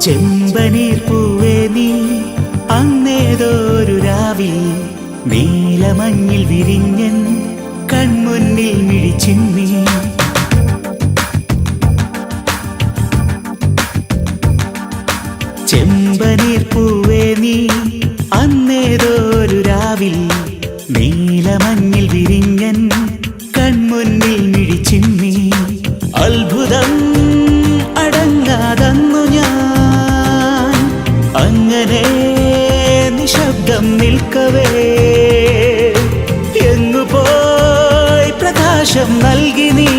ചെമ്പനീർ പൂവേ നീ അന്നേതൊരു രാവിൽ നീലമഞ്ഞിൽ വിരിഞ്ഞൻ കൺമുന്നിൽ മിഴിച്ചിന്നി. ചെമ്പനീർ പൂവേ നീ അന്നേതൊരു രാവിൽ നീലമഞ്ഞിൽ വിരിഞ്ഞൻ കൺമുന്നിൽ മിഴിച്ചിന്നി. അത്ഭുതം അടങ്ങാതന്നു ഞാൻ അങ്ങനെ നിശബ്ദം നിൽക്കവേ, എങ്ങു പോയി പ്രകാശം നൽകി നീ.